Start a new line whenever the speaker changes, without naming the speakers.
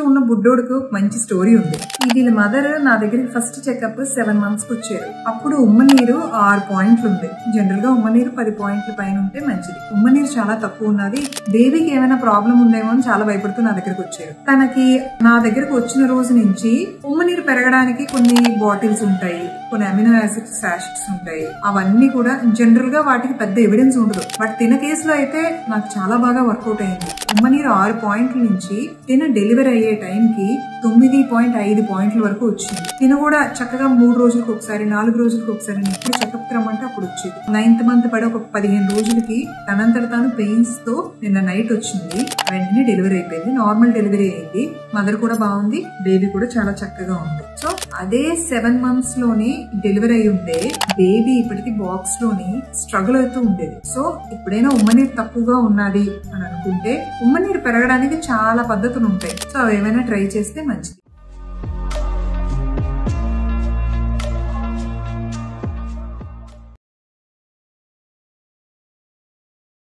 ఉన్న బుడ్డోడుకు మంచి స్టోరీ ఉంది. వీళ్ళ మదర్ నా దగ్గరికి ఫస్ట్ చెకప్ 7 months కి వచ్చారు. అప్పుడు ఉమ్మనీరు 6 పాయింట్లు ఉంది. జనరల్ గా ఉమ్మనీరు 10 పాయింట్ల పైన ఉంటే మంచిది. ఉమ్మనీరు చాలా తక్కువ ఉన్నది. బేబీకి ఏమైనా ప్రాబ్లం ఉందేమో అని చాలా భయపడుతూ నా దగ్గరకు వచ్చారు. తనకి నా దగ్గరకు వచ్చిన రోజు నుంచి ఉమ్మనీరు పెరగడానికి కొన్ని బాటిల్స్ ఉంటాయి, కొన్ని అమినో యాసిడ్ సాషెట్స్ ఉంటాయి. అవన్నీ కూడా జనరల్ గా వాటికి పెద్ద ఎవిడెన్స్ ఉండదు. బట్ తిన కేసులో అయితే నాకు చాలా బాగా వర్కౌట్ అయింది. ఉమ్మనీరు 6 పాయింట్ల నుంచి తిన డెలివరీ అయ్యే టైంకి 9.5 పాయింట్ల వరకు వచ్చింది. తిన కూడా చక్కగా 3 రోజులకు ఒకసారి 4 రోజులకు ఒకసారి ఎప్పుడు చెకప్ రమ్మంటే అప్పుడు వచ్చేది. 9th month పడి ఒక 15 రోజులకి తనంతట తాను పెయిన్స్ తో నిన్న నైట్ వచ్చింది. వెంటనే డెలివరీ అయిపోయింది. నార్మల్ డెలివరీ అయింది. మదర్ కూడా బాగుంది, బేబీ కూడా చాలా చక్కగా ఉంది. సో అదే 7 months లోనే డెలివరీ అయి ఉంటే బేబీ ఇప్పటికి బాక్స్ లోని స్ట్రగుల్ అవుతూ ఉండేది. సో ఎప్పుడైనా ఉమ్మనీరు తక్కువగా ఉన్నది అని అనుకుంటే ఉమ్మనీరు పెరగడానికి చాలా పద్ధతులు ఉంటాయి. సో అవి ఏమైనా ట్రై చేస్తే మంచిది.